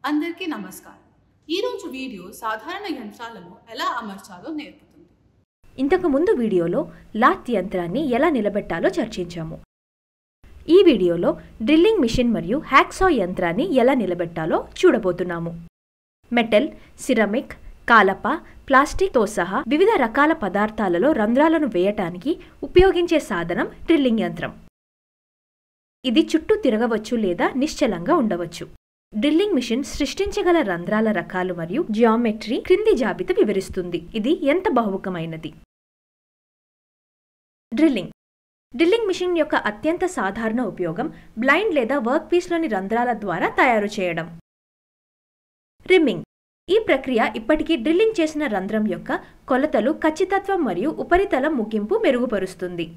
అందరికీ నమస్కారం. ఈరోజు వీడియో సాధారణ యంత్రాలను ఎలా అమర్చాలో నేర్పుతుంది. ఇంతకు ముందు వీడియోలో లాత్ యంత్రాన్ని ఎలా నిలబెట్టాలో చర్చించాము. ఈ వీడియోలో డ్రిల్లింగ్ మిషన్ మరియు హ్యాక్సా యంత్రాన్ని ఎలా నిలబెట్టాలో చూడబోతున్నాము. మెటల్, సిరమిక్, కాలప, ప్లాస్టిక్తో సహా వివిధ రకాల పదార్థాలలో రంధ్రాలను వేయటానికి ఉపయోగించే సాధనం డ్రిల్లింగ్ యంత్రం. ఇది చుట్టూ తిరగవచ్చు లేదా నిశ్చలంగా ఉండవచ్చు. డ్రిల్లింగ్ మిషన్ సృష్టించగల రంధ్రాల రకాలు మరియు జియోమెట్రీ క్రింది జాబితా వివరిస్తుంది. ఇది ఎంత బహుముఖమైనది. డ్రిల్లింగ్ మిషన్ యొక్క అత్యంత సాధారణ ఉపయోగం బ్లైండ్ లేదా వర్క్ పీస్లోని రంధ్రాల ద్వారా తయారు చేయడం. రిమ్మింగ్. ఈ ప్రక్రియ ఇప్పటికీ డ్రిల్లింగ్ చేసిన రంధ్రం యొక్క కొలతలు, ఖచ్చితత్వం మరియు ఉపరితలం ముగింపు మెరుగుపరుస్తుంది.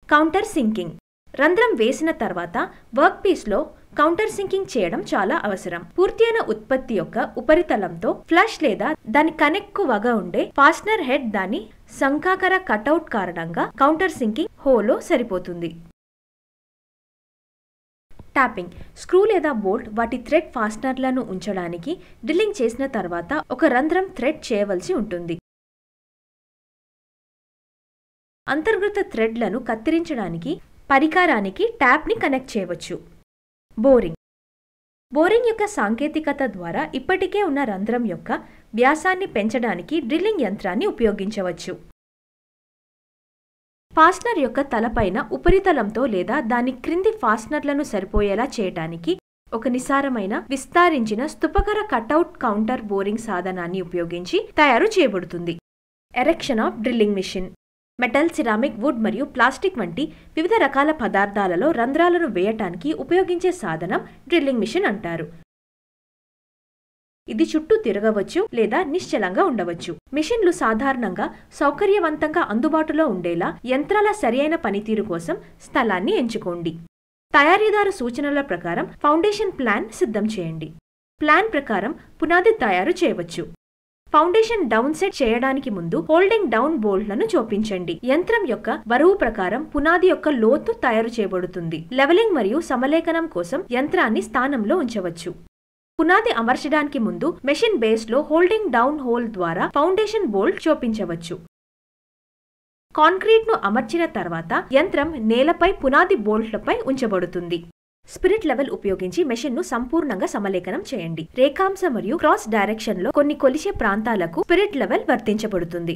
Counter sinking. రంధ్రం వేసిన తర్వాత వర్క్ పీస్లో కౌంటర్ సింకింగ్ చేయడం చాలా అవసరం. పూర్తయిన ఉత్పత్తి యొక్క ఉపరితలంతో ఫ్లష్ లేదా దాని కనెక్కువగా ఉండే ఫాస్ట్నర్ హెడ్ దాని శంఖాకార కటౌట్ కారణంగా కౌంటర్ సింకింగ్ హోలో సరిపోతుంది. ట్యాపింగ్. స్క్రూ లేదా బోల్ట్ వాటి థ్రెడ్ ఫాస్ట్నర్లను ఉంచడానికి డ్రిల్లింగ్ చేసిన తర్వాత ఒక రంధ్రం థ్రెడ్ చేయవలసి ఉంటుంది. అంతర్గత థ్రెడ్లను కత్తిరించడానికి పరికరానికి ట్యాప్ని కనెక్ట్ చేయవచ్చు. బోరింగ్ యొక్క సాంకేతికత ద్వారా ఇప్పటికే ఉన్న రంధ్రం యొక్క వ్యాసాన్ని పెంచడానికి డ్రిల్లింగ్ యంత్రాన్ని ఉపయోగించవచ్చు. ఫాస్ట్నర్ యొక్క తలపైన ఉపరితలంతో లేదా దాని క్రింది ఫాస్ట్నర్లను సరిపోయేలా చేయడానికి ఒక నిసారమైన విస్తరించిన స్థూపాకార కటౌట్ కౌంటర్ బోరింగ్ సాధనాన్ని ఉపయోగించి తయారు చేయబడుతుంది. Erection of drilling machine. Metal, ceramic, wood మరియు ప్లాస్టిక్ వంటి వివిధ రకాల పదార్థాలలో రంధ్రాలను వేయటానికి ఉపయోగించే సాధనం డ్రిల్లింగ్ మిషన్ అంటారు. ఇది చుట్టూ తిరగవచ్చు లేదా నిశ్చలంగా ఉండవచ్చు. మిషన్లు సాధారణంగా సౌకర్యవంతంగా అందుబాటులో ఉండేలా యంత్రాల సరియైన పనితీరు కోసం స్థలాన్ని ఎంచుకోండి. తయారీదారు సూచనల ప్రకారం ఫౌండేషన్ ప్లాన్ సిద్ధం చేయండి. ప్లాన్ ప్రకారం పునాది తయారు చేయవచ్చు. ఫౌండేషన్ డౌన్ సెట్ చేయడానికి ముందు హోల్డింగ్ డౌన్ బోల్ట్లను చొప్పించండి. యంత్రం యొక్క బరువు ప్రకారం పునాది యొక్క లోతు తయారు చేయబడుతుంది. లెవెలింగ్ మరియు సమలేఖనం కోసం యంత్రాన్ని స్థానంలో ఉంచవచ్చు. పునాది అమర్చడానికి ముందు మెషిన్ బేస్లో హోల్డింగ్ డౌన్ హోల్ ద్వారా ఫౌండేషన్ బోల్ట్ చొప్పించవచ్చు. కాంక్రీట్ను అమర్చిన తర్వాత యంత్రం నేలపై పునాది బోల్ట్లపై ఉంచబడుతుంది. స్పిరిట్ లెవెల్ ఉపయోగించి మెషిన్ను సంపూర్ణంగా సమలేఖనం చేయండి. రేఖాంశ మరియు క్రాస్ డైరెక్షన్లో కొన్ని కొలిచే ప్రాంతాలకు స్పిరిట్ లెవెల్ వర్తించబడుతుంది.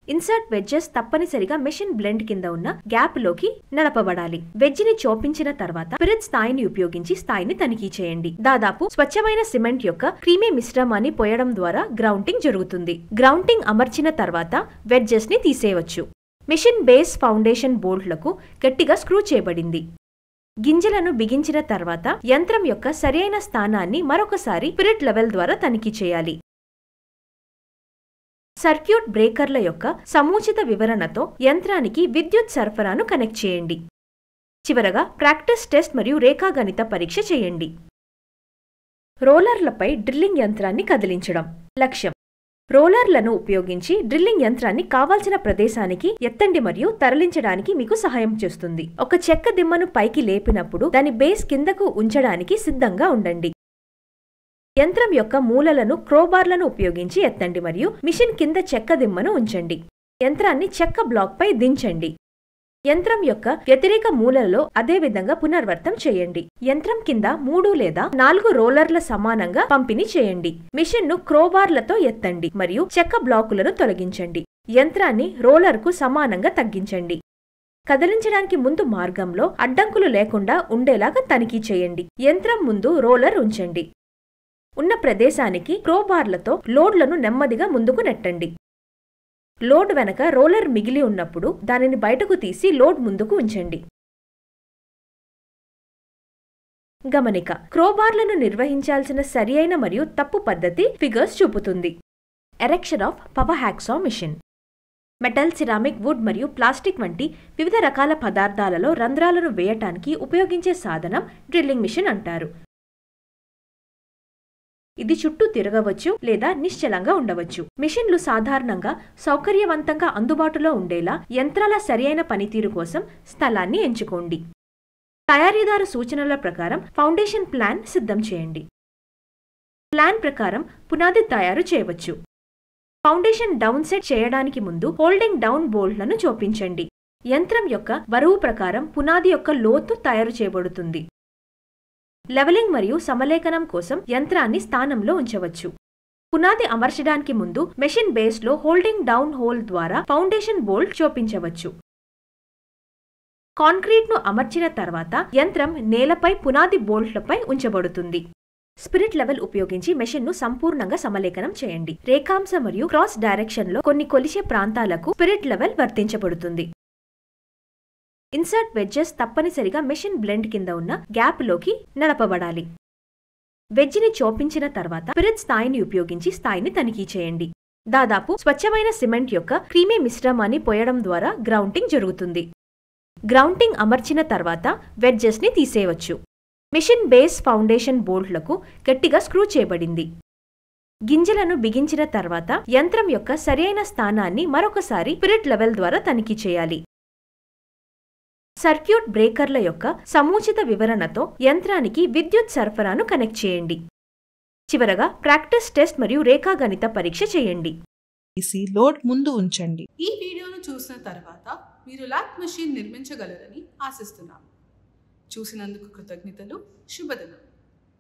ఇన్సర్ట్ వెడ్జెస్ తప్పనిసరిగా మెషిన్ బ్లెండ్ కింద ఉన్న గ్యాప్ లోకి నడపబడాలి. వెడ్జిని చోపించిన తర్వాత స్పిరిట్ స్థాయిని ఉపయోగించి స్థాయిని తనిఖీ చేయండి. దాదాపు స్వచ్ఛమైన సిమెంట్ యొక్క క్రీమీ మిశ్రమాన్ని పోయడం ద్వారా గ్రౌంటింగ్ జరుగుతుంది. గ్రౌంటింగ్ అమర్చిన తర్వాత వెడ్జెస్ ని తీసేయవచ్చు. మెషిన్ బేస్ ఫౌండేషన్ బోల్ట్లకు గట్టిగా స్క్రూ చేయబడింది. గింజలను బిగించిన తర్వాత యంత్రం యొక్క సరైన స్థానాన్ని మరొకసారి స్పిరిట్ లెవెల్ ద్వారా తనిఖీ చేయాలి. సర్క్యూట్ బ్రేకర్ల యొక్క సముచిత వివరణతో యంత్రానికి విద్యుత్ సరఫరాను కనెక్ట్ చేయండి. చివరగా ప్రాక్టీస్ టెస్ట్ మరియు రేఖాగణిత పరీక్ష చేయండి. రోలర్లపై డ్రిల్లింగ్ యంత్రాన్ని కదిలించడం. లక్ష్యం: రోలర్లను ఉపయోగించి డ్రిల్లింగ్ యంత్రాన్ని కావాల్సిన ప్రదేశానికి ఎత్తండి మరియు తరలించడానికి మీకు సహాయం చేస్తుంది. ఒక చెక్క దిమ్మను పైకి లేపినప్పుడు దాని బేస్ కిందకు ఉంచడానికి సిద్ధంగా ఉండండి. యంత్రం యొక్క మూలలను క్రోబార్లను ఉపయోగించి ఎత్తండి మరియు మిషన్ కింద చెక్క దిమ్మను ఉంచండి. యంత్రాన్ని చెక్క బ్లాక్పై దించండి. యంత్రం యొక్క వ్యతిరేక మూలలో అదే విధంగా పునరావృతం చేయండి. యంత్రం కింద 3 లేదా 4 రోలర్ల సమానంగా పంపిణీ చేయండి. మిషన్ను క్రోబార్లతో ఎత్తండి మరియు చెక్క బ్లాకులను తొలగించండి. యంత్రాన్ని రోలర్కు సమానంగా తగ్గించండి. కదిలించడానికి ముందు మార్గంలో అడ్డంకులు లేకుండా ఉండేలాగా తనిఖీ చేయండి. యంత్రం ముందు రోలర్ ఉంచండి. ఉన్న ప్రదేశానికి క్రోబార్లతో లోడ్లను నెమ్మదిగా ముందుకు నెట్టండి. లోడ్ వెనక రోలర్ మిగిలి ఉన్నప్పుడు దానిని బయటకు తీసి లోడ్ ముందుకు ఉంచండి. గమనిక: క్రోబార్లను నిర్వహించాల్సిన సరియైన మరియు తప్పు పద్ధతి ఫిగర్స్ చూపుతుంది. Erection of power hacksaw machine. Metal, ceramic, wood మరియు ప్లాస్టిక్ వంటి వివిధ రకాల పదార్థాలలో రంధ్రాలను వేయటానికి ఉపయోగించే సాధనం డ్రిల్లింగ్ మిషన్ అంటారు. ఇది చుట్టూ తిరగవచ్చు లేదా నిశ్చలంగా ఉండవచ్చు. మిషన్లు సాధారణంగా సౌకర్యవంతంగా అందుబాటులో ఉండేలా యంత్రాల సరియైన పనితీరు కోసం స్థలాన్ని ఎంచుకోండి. తయారీదారు సూచనల ప్రకారం ఫౌండేషన్ ప్లాన్ సిద్ధం చేయండి. ప్లాన్ ప్రకారం పునాది తయారు చేయవచ్చు. ఫౌండేషన్ డౌన్ సెట్ చేయడానికి ముందు హోల్డింగ్ డౌన్ బోల్ట్లను చొప్పించండి. యంత్రం యొక్క బరువు ప్రకారం పునాది యొక్క లోతు తయారు చేయబడుతుంది. లెవెలింగ్ మరియు సమలేఖనం కోసం యంత్రాన్ని స్థానంలో ఉంచవచ్చు. పునాది అమర్చడానికి ముందు మెషిన్ బేస్లో హోల్డింగ్ డౌన్ హోల్ ద్వారా ఫౌండేషన్ బోల్ట్ చొప్పించవచ్చు. కాంక్రీట్ను అమర్చిన తర్వాత యంత్రం నేలపై పునాది బోల్ట్లపై ఉంచబడుతుంది. స్పిరిట్ లెవెల్ ఉపయోగించి మెషిన్ను సంపూర్ణంగా సమలేఖనం చేయండి. రేఖాంశ మరియు క్రాస్ డైరెక్షన్లో కొన్ని కొలిచే ప్రాంతాలకు స్పిరిట్ లెవెల్ వర్తించబడుతుంది. ఇన్సర్ట్ వెడ్జెస్ తప్పనిసరిగా మెషిన్ బ్లెండ్ కింద ఉన్న గ్యాప్లోకి నడపబడాలి. వెజ్జిని చోపించిన తర్వాత స్పిరిట్ స్థాయిని ఉపయోగించి స్థాయిని తనిఖీ చేయండి. దాదాపు స్వచ్ఛమైన సిమెంట్ యొక్క క్రీమీ మిశ్రమాన్ని పోయడం ద్వారా గ్రౌంటింగ్ జరుగుతుంది. గ్రౌంటింగ్ అమర్చిన తర్వాత వెడ్జెస్ని తీసేయవచ్చు. మిషన్ బేస్ ఫౌండేషన్ బోల్ట్లకు గట్టిగా స్క్రూ చేయబడింది. గింజలను బిగించిన తర్వాత యంత్రం యొక్క సరైన స్థానాన్ని మరొకసారి స్పిరిట్ లెవెల్ ద్వారా తనిఖీ చేయాలి. సర్క్యూట్ బ్రేకర్ల యొక్క సముచిత వివరణతో యంత్రానికి విద్యుత్ సరఫరాను కనెక్ట్ చేయండి. చివరగా ప్రాక్టీస్ టెస్ట్ మరియు రేఖాగణిత పరీక్ష చేయండి. లోడ్ ముందు ఉంచండి. ఈ వీడియోను చూసిన తర్వాత మీరు ల్యాప్ మెషిన్ నిర్మించగలరని ఆశిస్తున్నాము. చూసినందుకు కృతజ్ఞతలు. శుభదినం.